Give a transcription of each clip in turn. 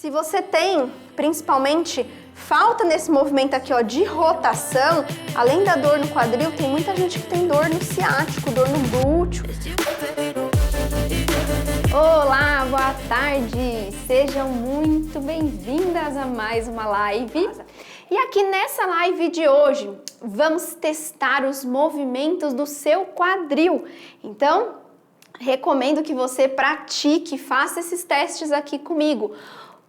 Se você tem, principalmente, falta nesse movimento aqui, ó, de rotação, além da dor no quadril, tem muita gente que tem dor no ciático, dor no glúteo. Olá, boa tarde! Sejam muito bem-vindas a mais uma live. E aqui nessa live de hoje, vamos testar os movimentos do seu quadril. Então, recomendo que você pratique, faça esses testes aqui comigo.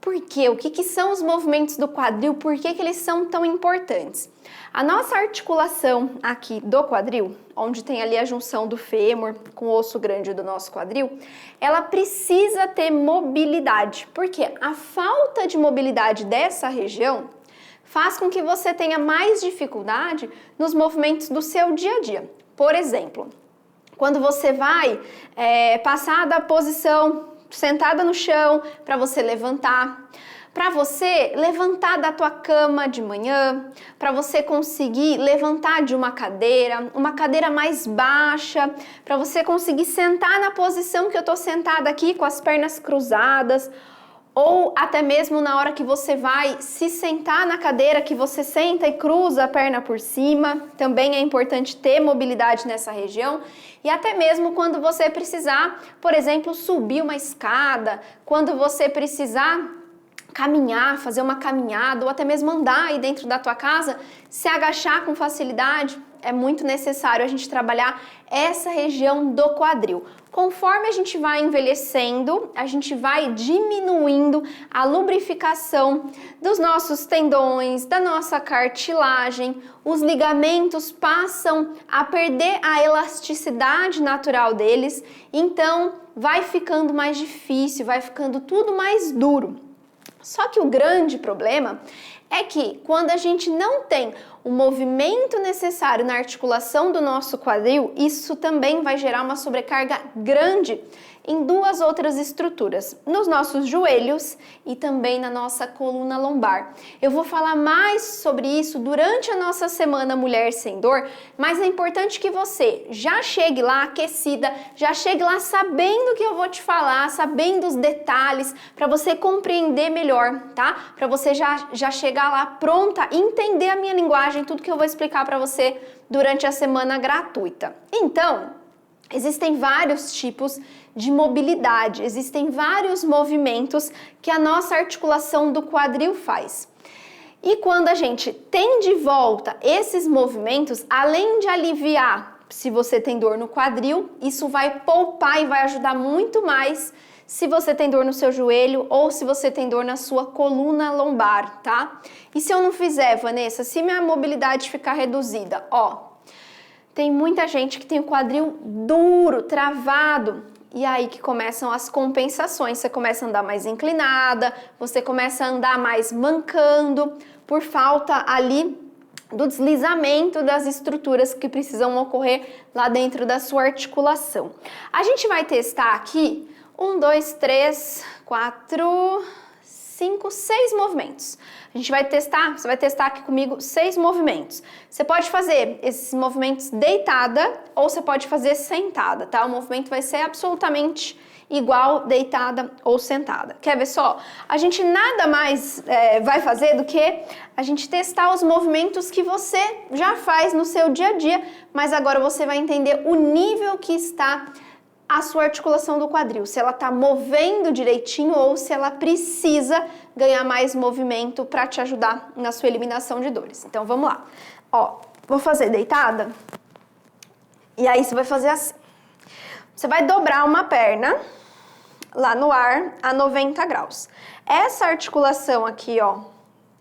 Por quê? O que são os movimentos do quadril? Por que eles são tão importantes? A nossa articulação aqui do quadril, onde tem ali a junção do fêmur com o osso grande do nosso quadril, ela precisa ter mobilidade, porque a falta de mobilidade dessa região faz com que você tenha mais dificuldade nos movimentos do seu dia a dia. Por exemplo, quando você vai passar da posição sentada no chão para você levantar da tua cama de manhã, para você conseguir levantar de uma cadeira mais baixa, para você conseguir sentar na posição que eu tô sentada aqui com as pernas cruzadas, ou até mesmo na hora que você vai se sentar na cadeira, que você senta e cruza a perna por cima, também é importante ter mobilidade nessa região. E até mesmo quando você precisar, por exemplo, subir uma escada, quando você precisar caminhar, fazer uma caminhada, ou até mesmo andar aí dentro da tua casa, se agachar com facilidade, é muito necessário a gente trabalhar essa região do quadril. Conforme a gente vai envelhecendo, a gente vai diminuindo a lubrificação dos nossos tendões, da nossa cartilagem, os ligamentos passam a perder a elasticidade natural deles, então vai ficando mais difícil, vai ficando tudo mais duro. Só que o grande problema é que quando a gente não tem o movimento necessário na articulação do nosso quadril, isso também vai gerar uma sobrecarga grande em duas outras estruturas, nos nossos joelhos e também na nossa coluna lombar. Eu vou falar mais sobre isso durante a nossa semana Mulher Sem Dor, mas é importante que você já chegue lá aquecida, já chegue lá sabendo o que eu vou te falar, sabendo os detalhes, para você compreender melhor, tá? Para você já chegar lá pronta, entender a minha linguagem, tudo que eu vou explicar para você durante a semana gratuita. Então, existem vários tipos de mobilidade, existem vários movimentos que a nossa articulação do quadril faz. E quando a gente tem de volta esses movimentos, além de aliviar se você tem dor no quadril, isso vai poupar e vai ajudar muito mais se você tem dor no seu joelho ou se você tem dor na sua coluna lombar, tá? E se eu não fizer, Vanessa, se minha mobilidade ficar reduzida, ó, tem muita gente que tem o quadril duro, travado, e aí que começam as compensações. Você começa a andar mais inclinada, você começa a andar mais mancando, por falta ali do deslizamento das estruturas que precisam ocorrer lá dentro da sua articulação. A gente vai testar aqui 1, 2, 3, 4, 5, 6 movimentos. A gente vai testar, você vai testar aqui comigo 6 movimentos. Você pode fazer esses movimentos deitada ou você pode fazer sentada, tá? O movimento vai ser absolutamente igual deitada ou sentada. Quer ver só? A gente nada mais vai fazer do que a gente testar os movimentos que você já faz no seu dia a dia, mas agora você vai entender o nível que está a sua articulação do quadril, se ela tá movendo direitinho ou se ela precisa ganhar mais movimento para te ajudar na sua eliminação de dores. Então vamos lá. Ó, vou fazer deitada. E aí você vai fazer assim. Você vai dobrar uma perna lá no ar a 90 graus. Essa articulação aqui, ó,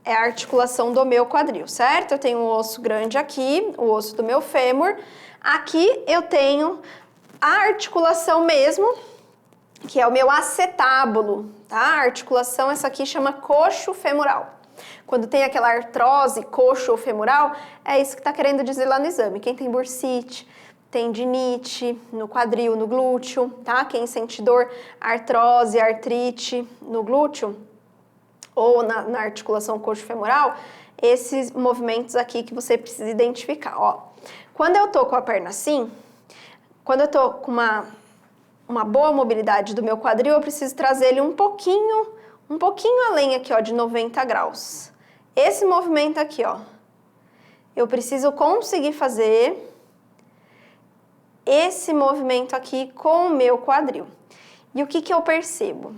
é a articulação do meu quadril, certo? Eu tenho um osso grande aqui, o osso do meu fêmur. Aqui eu tenho a articulação mesmo, que é o meu acetábulo, tá? A articulação, essa aqui chama coxo femoral. Quando tem aquela artrose coxo ou femoral, é isso que tá querendo dizer lá no exame. Quem tem bursite, tendinite no quadril, no glúteo, tá? Quem sente dor, artrose, artrite no glúteo ou na articulação coxo femoral, esses movimentos aqui que você precisa identificar, ó. Quando eu tô com a perna assim, quando eu tô com uma boa mobilidade do meu quadril, eu preciso trazer ele um pouquinho um pouquinho além aqui, ó, de 90 graus. Esse movimento aqui, ó, eu preciso conseguir fazer esse movimento aqui com o meu quadril. E o que que eu percebo?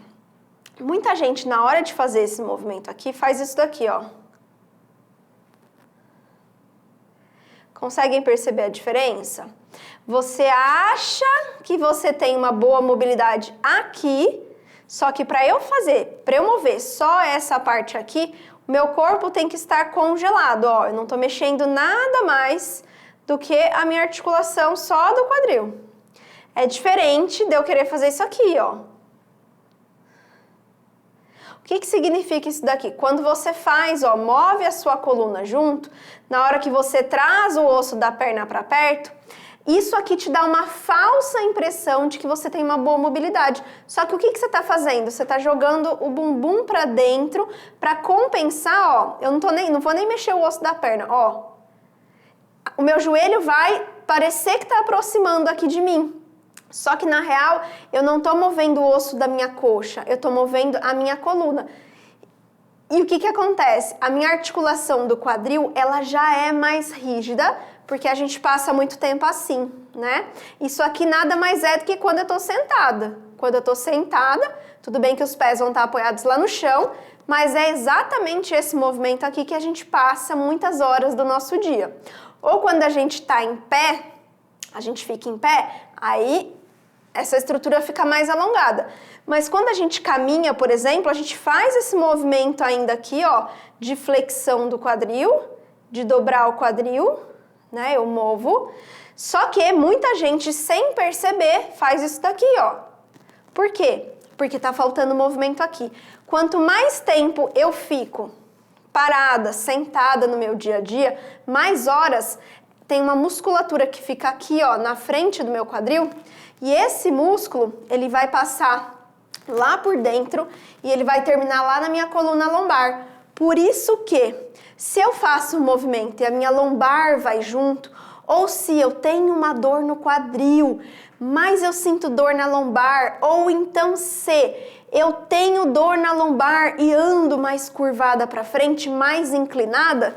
Muita gente, na hora de fazer esse movimento aqui, faz isso daqui, ó. Conseguem perceber a diferença? Você acha que você tem uma boa mobilidade aqui, só que para eu mover só essa parte aqui, o meu corpo tem que estar congelado, ó. Eu não tô mexendo nada mais do que a minha articulação só do quadril. É diferente de eu querer fazer isso aqui, ó. O que que significa isso daqui? Quando você faz, ó, move a sua coluna junto, na hora que você traz o osso da perna para perto, isso aqui te dá uma falsa impressão de que você tem uma boa mobilidade. Só que o que que você está fazendo? Você está jogando o bumbum para dentro para compensar, ó. Eu não vou nem mexer o osso da perna, ó. O meu joelho vai parecer que está aproximando aqui de mim. Só que na real, eu não estou movendo o osso da minha coxa, eu estou movendo a minha coluna. E o que que acontece? A minha articulação do quadril, ela já é mais rígida, porque a gente passa muito tempo assim, né? Isso aqui nada mais é do que quando eu estou sentada. Quando eu estou sentada, tudo bem que os pés vão estar apoiados lá no chão, mas é exatamente esse movimento aqui que a gente passa muitas horas do nosso dia. Ou quando a gente está em pé, a gente fica em pé, aí essa estrutura fica mais alongada. Mas quando a gente caminha, por exemplo, a gente faz esse movimento ainda aqui, ó, de flexão do quadril, de dobrar o quadril, né? Eu movo. Só que muita gente, sem perceber, faz isso daqui, ó. Por quê? Porque tá faltando movimento aqui. Quanto mais tempo eu fico parada, sentada no meu dia a dia, mais horas tem uma musculatura que fica aqui, ó, na frente do meu quadril. E esse músculo, ele vai passar lá por dentro e ele vai terminar lá na minha coluna lombar. Por isso que, se eu faço um movimento e a minha lombar vai junto, ou se eu tenho uma dor no quadril, mas eu sinto dor na lombar, ou então se eu tenho dor na lombar e ando mais curvada para frente, mais inclinada,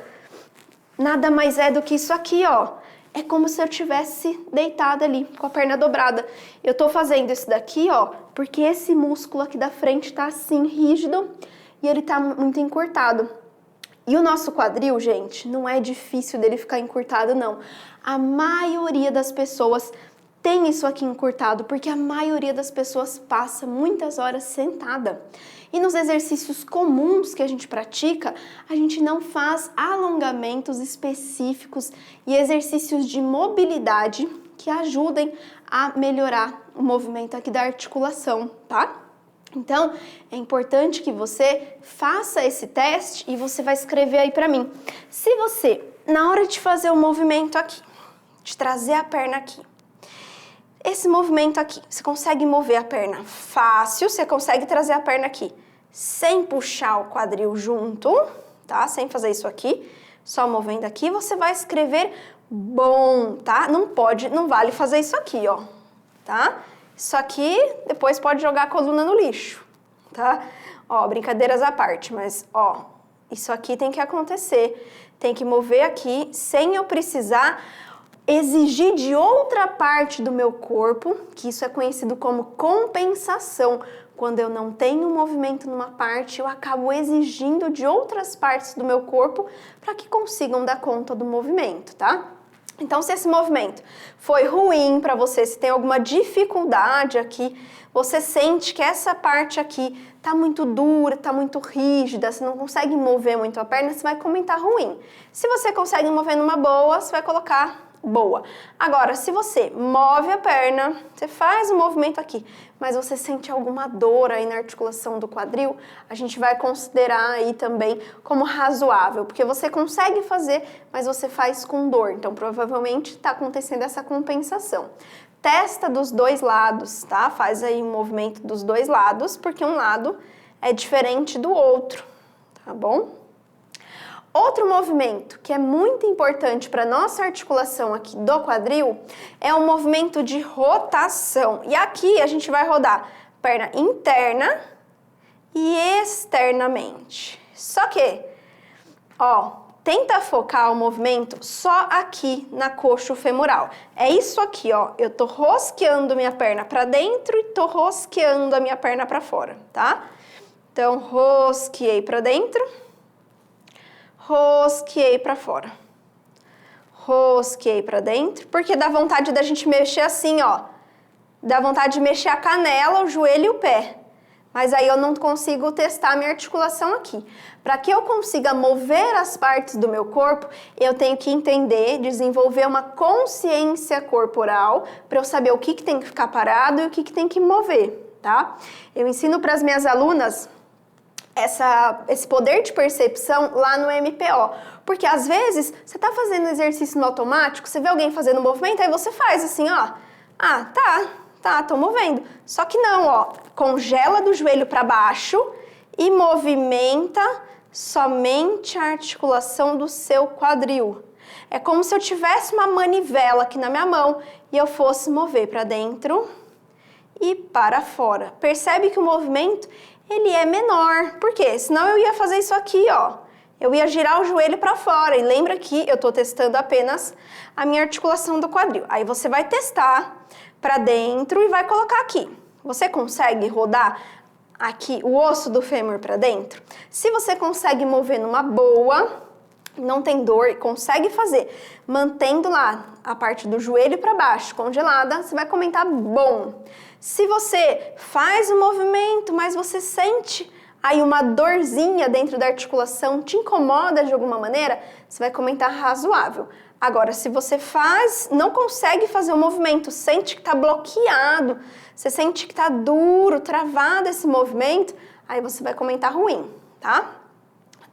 nada mais é do que isso aqui, ó. É como se eu tivesse deitada ali, com a perna dobrada. Eu tô fazendo isso daqui, ó, porque esse músculo aqui da frente tá assim, rígido, e ele tá muito encurtado. E o nosso quadril, gente, não é difícil dele ficar encurtado, não. A maioria das pessoas tem isso aqui encurtado, porque a maioria das pessoas passa muitas horas sentada. E nos exercícios comuns que a gente pratica, a gente não faz alongamentos específicos e exercícios de mobilidade que ajudem a melhorar o movimento aqui da articulação, tá? Então, é importante que você faça esse teste e você vai escrever aí pra mim. Se você, na hora de fazer o movimento aqui, de trazer a perna aqui, esse movimento aqui, você consegue mover a perna fácil, você consegue trazer a perna aqui sem puxar o quadril junto, tá? Sem fazer isso aqui, só movendo aqui, você vai escrever bom, tá? Não vale fazer isso aqui, ó, tá? Isso aqui, depois pode jogar a coluna no lixo, tá? Ó, brincadeiras à parte, mas, ó, isso aqui tem que acontecer. Tem que mover aqui sem eu precisar exigir de outra parte do meu corpo, que isso é conhecido como compensação. Quando eu não tenho movimento numa parte, eu acabo exigindo de outras partes do meu corpo para que consigam dar conta do movimento, tá? Então, se esse movimento foi ruim para você, se tem alguma dificuldade aqui, você sente que essa parte aqui tá muito dura, tá muito rígida, você não consegue mover muito a perna, você vai comentar ruim. Se você consegue mover numa boa, você vai colocar boa. Agora, se você move a perna, você faz o movimento aqui, mas você sente alguma dor aí na articulação do quadril, a gente vai considerar aí também como razoável, porque você consegue fazer, mas você faz com dor, então provavelmente está acontecendo essa compensação. Testa dos dois lados, tá? Faz aí um movimento dos dois lados, porque um lado é diferente do outro, tá bom? Outro movimento que é muito importante para nossa articulação aqui do quadril é o movimento de rotação. E aqui a gente vai rodar perna interna e externamente. Só que, ó, tenta focar o movimento só aqui na coxa femoral. É isso aqui, ó. Eu tô rosqueando minha perna para dentro e tô rosqueando a minha perna para fora, tá? Então, rosqueei para dentro, rosqueei para fora. Rosqueei para dentro, porque dá vontade da gente mexer assim, ó. Dá vontade de mexer a canela, o joelho e o pé. Mas aí eu não consigo testar a minha articulação aqui. Para que eu consiga mover as partes do meu corpo, eu tenho que entender, desenvolver uma consciência corporal para eu saber o que tem que ficar parado e o que tem que mover, tá? Eu ensino para as minhas alunas esse poder de percepção lá no MPO. Porque às vezes você tá fazendo exercício no automático, você vê alguém fazendo movimento, aí você faz assim, ó. Ah, tá, tô movendo. Só que não, ó. Congela do joelho para baixo e movimenta somente a articulação do seu quadril. É como se eu tivesse uma manivela aqui na minha mão e eu fosse mover para dentro e para fora. Percebe que o movimento, ele é menor. Por quê? Senão eu ia fazer isso aqui, ó. Eu ia girar o joelho para fora. E lembra que eu tô testando apenas a minha articulação do quadril. Aí você vai testar para dentro e vai colocar aqui. Você consegue rodar aqui o osso do fêmur para dentro? Se você consegue mover numa boa, não tem dor e consegue fazer, mantendo lá a parte do joelho para baixo congelada, você vai comentar bom. Se você faz o movimento, mas você sente aí uma dorzinha dentro da articulação, te incomoda de alguma maneira, você vai comentar razoável. Agora, se você não consegue fazer o movimento, sente que está bloqueado, você sente que está duro, travado esse movimento, aí você vai comentar ruim, tá?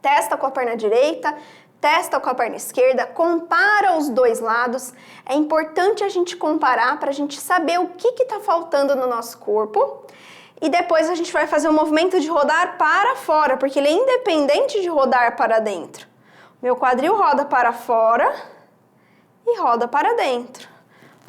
Testa com a perna direita, testa com a perna esquerda, compara os dois lados. É importante a gente comparar para a gente saber o que está faltando no nosso corpo. E depois a gente vai fazer o movimento de rodar para fora, porque ele é independente de rodar para dentro. Meu quadril roda para fora e roda para dentro.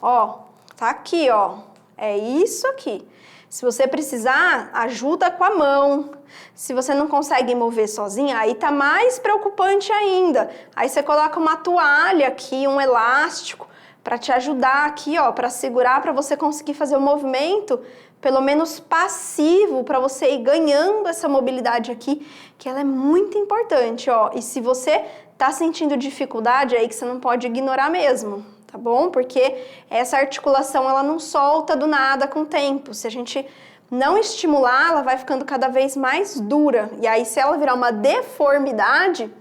Ó, tá aqui, ó. É isso aqui. Se você precisar, ajuda com a mão. Se você não consegue mover sozinha, aí tá mais preocupante ainda. Aí você coloca uma toalha aqui, um elástico, para te ajudar aqui, ó, para segurar, para você conseguir fazer o movimento, pelo menos passivo, para você ir ganhando essa mobilidade aqui, que ela é muito importante, ó. E se você tá sentindo dificuldade, aí que você não pode ignorar mesmo, tá bom? Porque essa articulação, ela não solta do nada com o tempo. Se a gente não estimular, ela vai ficando cada vez mais dura. E aí, se ela virar uma deformidade,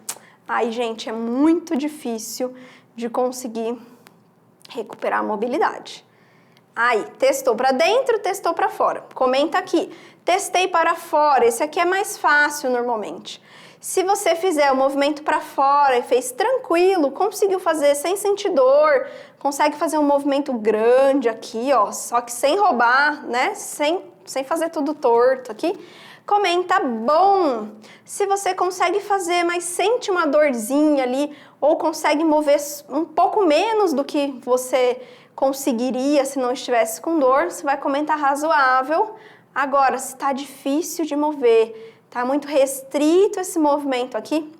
aí, gente, é muito difícil de conseguir recuperar a mobilidade. Aí, testou para dentro, testou para fora. Comenta aqui. Testei para fora. Esse aqui é mais fácil normalmente. Se você fizer o movimento para fora e fez tranquilo, conseguiu fazer sem sentir dor, consegue fazer um movimento grande aqui, ó, só que sem roubar, né? Sem fazer tudo torto aqui. Comenta bom. Se você consegue fazer, mas sente uma dorzinha ali, ou consegue mover um pouco menos do que você conseguiria se não estivesse com dor, você vai comentar razoável. Agora, se tá difícil de mover, tá muito restrito esse movimento aqui,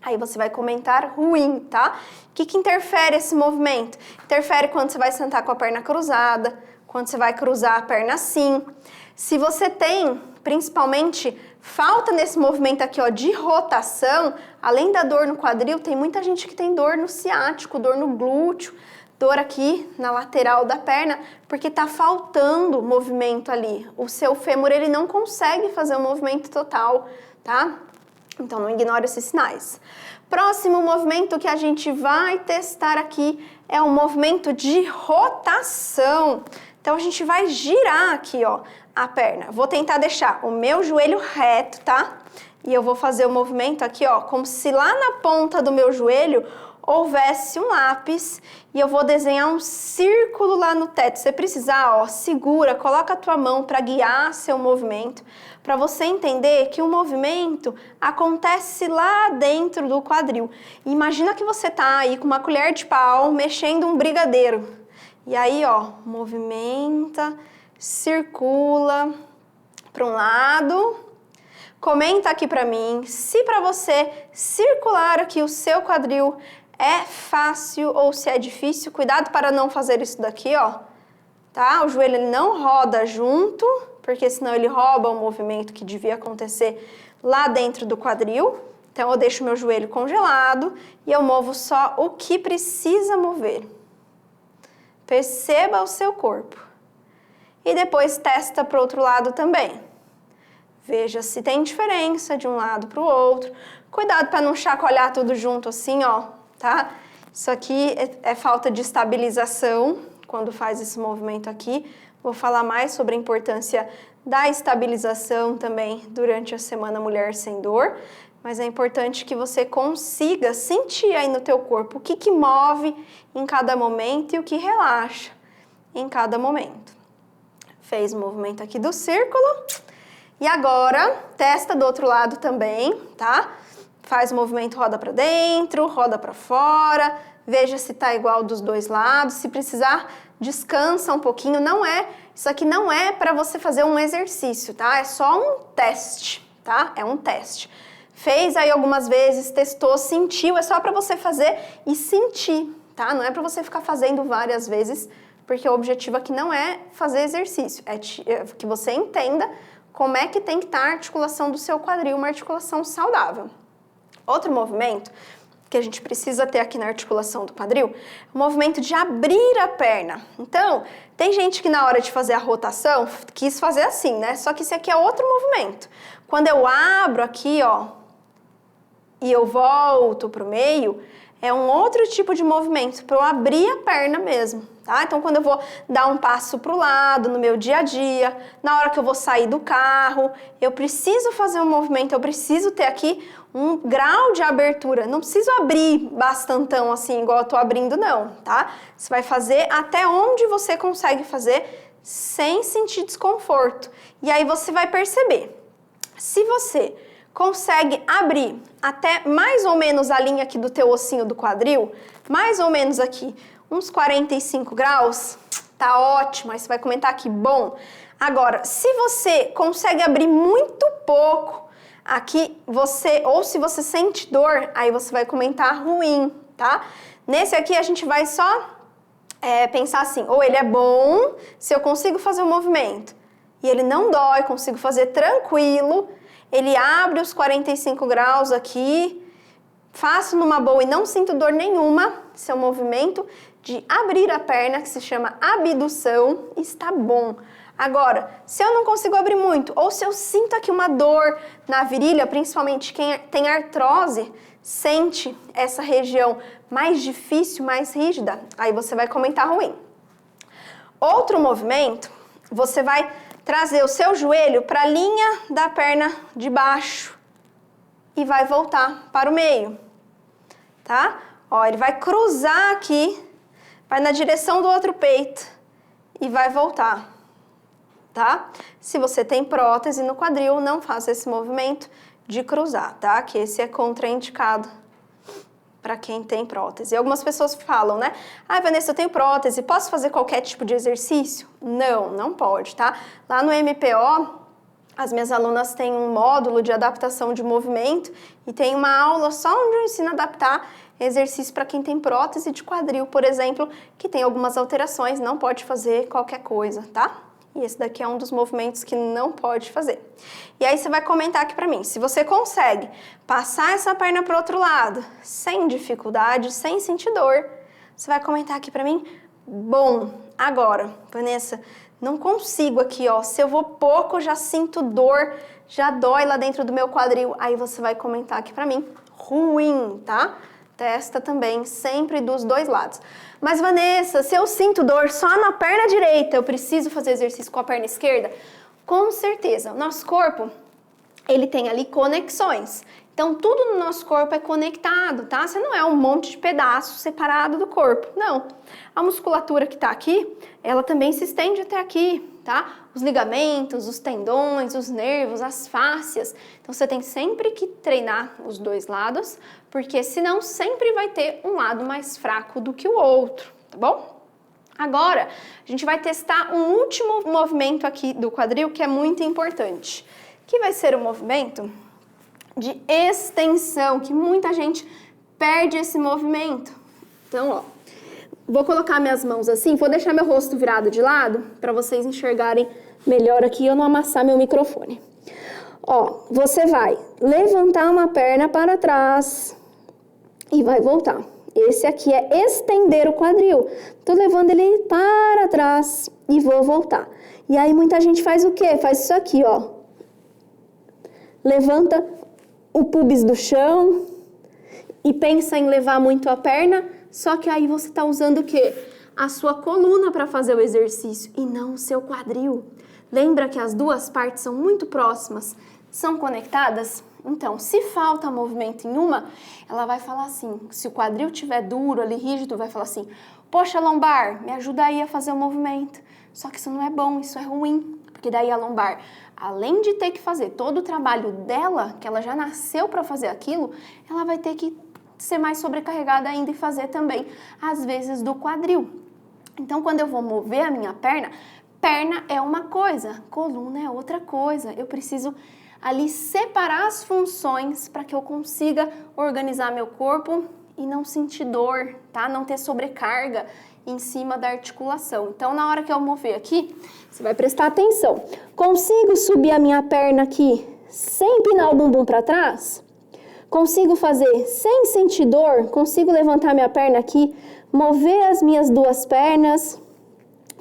aí você vai comentar ruim, tá? O que interfere esse movimento? Interfere quando você vai sentar com a perna cruzada, quando você vai cruzar a perna assim. Se você tem, principalmente, falta nesse movimento aqui, ó, de rotação, além da dor no quadril, tem muita gente que tem dor no ciático, dor no glúteo, dor aqui na lateral da perna, porque tá faltando movimento ali. O seu fêmur, ele não consegue fazer o movimento total, tá? Então, não ignore esses sinais. Próximo movimento que a gente vai testar aqui é o movimento de rotação. Então, a gente vai girar aqui, ó, a perna. Vou tentar deixar o meu joelho reto, tá? E eu vou fazer o movimento aqui, ó, como se lá na ponta do meu joelho houvesse um lápis e eu vou desenhar um círculo lá no teto. Se você precisar, ó, segura, coloca a tua mão para guiar seu movimento, para você entender que o movimento acontece lá dentro do quadril. Imagina que você tá aí com uma colher de pau mexendo um brigadeiro. E aí, ó, movimenta, circula para um lado, Comenta aqui pra mim se pra você circular aqui o seu quadril é fácil ou se é difícil. Cuidado para não fazer isso daqui, ó, tá? O joelho ele não roda junto, porque senão ele rouba o movimento que devia acontecer lá dentro do quadril. Então eu deixo meu joelho congelado e eu movo só o que precisa mover. Perceba o seu corpo. E depois testa para o outro lado também. Veja se tem diferença de um lado para o outro. Cuidado para não chacoalhar tudo junto assim, ó, tá? Isso aqui é falta de estabilização quando faz esse movimento aqui. Vou falar mais sobre a importância da estabilização também durante a Semana Mulher Sem Dor. Mas é importante que você consiga sentir aí no teu corpo o que move em cada momento e o que relaxa em cada momento. Fez o movimento aqui do círculo. E agora, testa do outro lado também, tá? Faz o movimento roda para dentro, roda para fora. Veja se tá igual dos dois lados. Se precisar, descansa um pouquinho. Isso aqui não é para você fazer um exercício, tá? É só um teste, tá? É um teste. Fez aí algumas vezes, testou, sentiu, é só para você fazer e sentir, tá? Não é para você ficar fazendo várias vezes, porque o objetivo aqui não é fazer exercício, é que você entenda como é que tem que estar a articulação do seu quadril, uma articulação saudável. Outro movimento que a gente precisa ter aqui na articulação do quadril é o movimento de abrir a perna. Então, tem gente que na hora de fazer a rotação quis fazer assim, né? Só que esse aqui é outro movimento. Quando eu abro aqui, ó, e eu volto pro meio, é um outro tipo de movimento, para eu abrir a perna mesmo, tá? Então, quando eu vou dar um passo pro lado, no meu dia a dia, na hora que eu vou sair do carro, eu preciso fazer um movimento, eu preciso ter aqui um grau de abertura. Não preciso abrir bastantão assim, igual eu tô abrindo não, tá? Você vai fazer até onde você consegue fazer sem sentir desconforto. E aí você vai perceber, se você consegue abrir até mais ou menos a linha aqui do teu ossinho do quadril, mais ou menos aqui, uns 45 graus, tá ótimo, aí você vai comentar aqui, bom. Agora, se você consegue abrir muito pouco aqui, ou se você sente dor, aí você vai comentar ruim, tá? Nesse aqui a gente vai só pensar assim, ou ele é bom, se eu consigo fazer o movimento, e ele não dói, consigo fazer tranquilo, ele abre os 45 graus aqui, faço numa boa e não sinto dor nenhuma. Esse é um movimento de abrir a perna, que se chama abdução, está bom. Agora, se eu não consigo abrir muito, ou se eu sinto aqui uma dor na virilha, principalmente quem tem artrose, sente essa região mais difícil, mais rígida, aí você vai comentar ruim. Outro movimento, você vai trazer o seu joelho para a linha da perna de baixo e vai voltar para o meio, tá? Ó, ele vai cruzar aqui, vai na direção do outro peito e vai voltar, tá? Se você tem prótese no quadril, não faça esse movimento de cruzar, tá? Que esse é contraindicado para quem tem prótese. E algumas pessoas falam, né? Ah, Vanessa, eu tenho prótese, posso fazer qualquer tipo de exercício? Não, não pode, tá? Lá no MPO, as minhas alunas têm um módulo de adaptação de movimento e tem uma aula só onde eu ensino a adaptar exercício para quem tem prótese de quadril, por exemplo, que tem algumas alterações, não pode fazer qualquer coisa, tá? E esse daqui é um dos movimentos que não pode fazer. E aí você vai comentar aqui pra mim, se você consegue passar essa perna pro outro lado, sem dificuldade, sem sentir dor, você vai comentar aqui pra mim, bom. Agora, Vanessa, não consigo aqui, ó, se eu vou pouco, eu já sinto dor, já dói lá dentro do meu quadril. Aí você vai comentar aqui pra mim, ruim, tá? Testa também, sempre dos dois lados. Mas Vanessa, se eu sinto dor só na perna direita, eu preciso fazer exercício com a perna esquerda? Com certeza. O nosso corpo, ele tem ali conexões. Então, tudo no nosso corpo é conectado, tá? Você não é um monte de pedaços separado do corpo, não. A musculatura que tá aqui, ela também se estende até aqui, tá? Os ligamentos, os tendões, os nervos, as fáscias. Então, você tem sempre que treinar os dois lados, porque senão sempre vai ter um lado mais fraco do que o outro, tá bom? Agora, a gente vai testar um último movimento aqui do quadril que é muito importante. que vai ser o movimento de extensão, que muita gente perde esse movimento. Então, ó, vou colocar minhas mãos assim, vou deixar meu rosto virado de lado para vocês enxergarem melhor aqui e eu não amassar meu microfone. Ó, você vai levantar uma perna para trás e vai voltar. Esse aqui é estender o quadril. Tô levando ele para trás e vou voltar. E aí muita gente faz o quê? Faz isso aqui, ó. Levanta o pubis do chão e pensa em levar muito a perna, só que aí você tá usando o quê? A sua coluna para fazer o exercício e não o seu quadril. Lembra que as duas partes são muito próximas, são conectadas? Então, se falta movimento em uma, ela vai falar assim, se o quadril estiver duro, ali rígido, vai falar assim, poxa, lombar, me ajuda aí a fazer o movimento. Só que isso não é bom, isso é ruim, porque daí a lombar, além de ter que fazer todo o trabalho dela, que ela já nasceu para fazer aquilo, ela vai ter que ser mais sobrecarregada ainda e fazer também, às vezes, do quadril. Então, quando eu vou mover a minha perna é uma coisa, coluna é outra coisa. Eu preciso ali separar as funções para que eu consiga organizar meu corpo e não sentir dor, tá? Não ter sobrecarga em cima da articulação. Então, na hora que eu mover aqui, você vai prestar atenção. Consigo subir a minha perna aqui sem empinar o bumbum para trás? Consigo fazer sem sentir dor? Consigo levantar minha perna aqui, mover as minhas duas pernas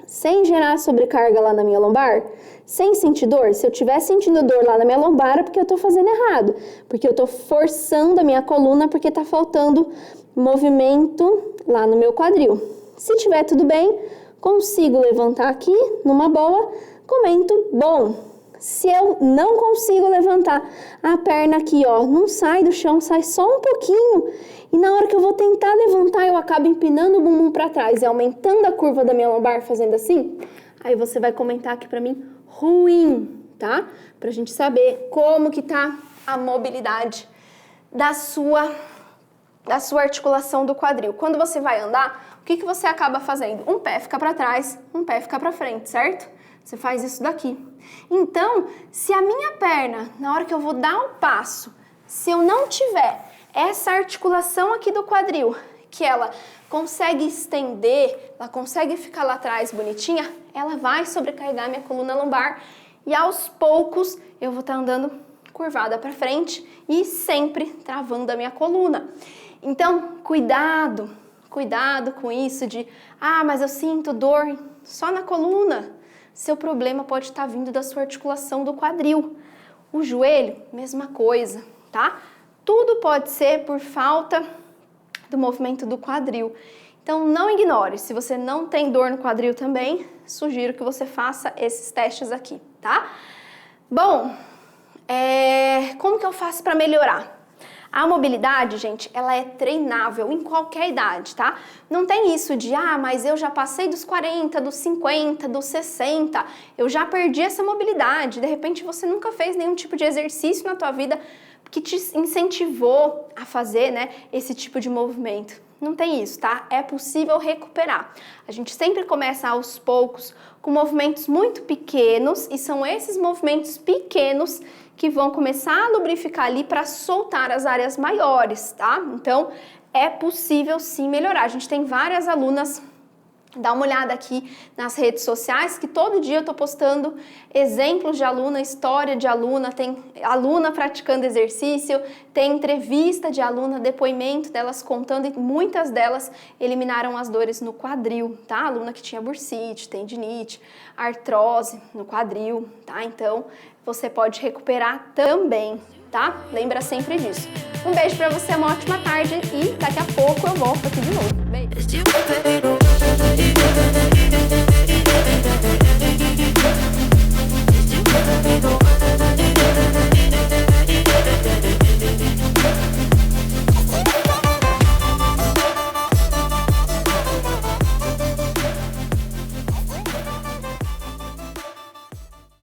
sem gerar sobrecarga lá na minha lombar? Sem sentir dor? Se eu estiver sentindo dor lá na minha lombar é porque eu estou fazendo errado, porque eu estou forçando a minha coluna porque está faltando movimento lá no meu quadril. Se tiver tudo bem, consigo levantar aqui numa boa, comento bom. Se eu não consigo levantar a perna aqui, ó, não sai do chão, sai só um pouquinho. E na hora que eu vou tentar levantar, eu acabo empinando o bumbum para trás e aumentando a curva da minha lombar, fazendo assim. Aí você vai comentar aqui para mim, ruim, tá? Pra gente saber como que tá a mobilidade da sua articulação do quadril. Quando você vai andar, o que que você acaba fazendo? Um pé fica para trás, um pé fica para frente, certo? Você faz isso daqui. Então, se a minha perna, na hora que eu vou dar um passo, se eu não tiver essa articulação aqui do quadril, que ela consegue estender, ela consegue ficar lá atrás bonitinha, ela vai sobrecarregar minha coluna lombar e aos poucos eu vou estar andando curvada para frente e sempre travando a minha coluna. Então, cuidado com isso de, mas eu sinto dor só na coluna. Seu problema pode estar vindo da sua articulação do quadril. O joelho, mesma coisa, tá? Tudo pode ser por falta do movimento do quadril. Então, não ignore. Se você não tem dor no quadril também, sugiro que você faça esses testes aqui, tá? Bom, como que eu faço para melhorar? A mobilidade, gente, ela é treinável em qualquer idade, tá? Não tem isso de, mas eu já passei dos 40, dos 50, dos 60, eu já perdi essa mobilidade. De repente, você nunca fez nenhum tipo de exercício na tua vida que te incentivou a fazer, né, esse tipo de movimento. Não tem isso, tá? É possível recuperar. A gente sempre começa aos poucos com movimentos muito pequenos e são esses movimentos pequenos que vão começar a lubrificar ali para soltar as áreas maiores, tá? Então, é possível sim melhorar. A gente tem várias alunas, dá uma olhada aqui nas redes sociais, que todo dia eu tô postando exemplos de aluna, história de aluna, tem aluna praticando exercício, tem entrevista de aluna, depoimento delas contando e muitas delas eliminaram as dores no quadril, tá? Aluna que tinha bursite, tendinite, artrose no quadril, tá? Então, você pode recuperar também, tá? Lembra sempre disso. Um beijo pra você, uma ótima tarde e daqui a pouco eu volto aqui de novo. Beijo!